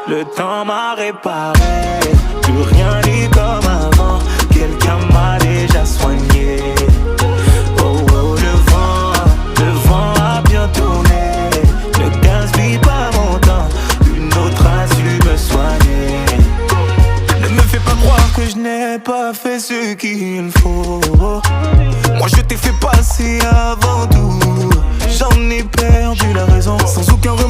Le temps m'a réparé, plus rien n'est comme avant. Quelqu'un m'a déjà soigné. Oh oh, le vent a bien tourné. Ne gaspille pas mon temps, une autre a su me soigner. Ne me fais pas croire que je n'ai pas fait ce qu'il faut. Moi je t'ai fait passer avant tout. J'en ai perdu la raison, sans aucun remords.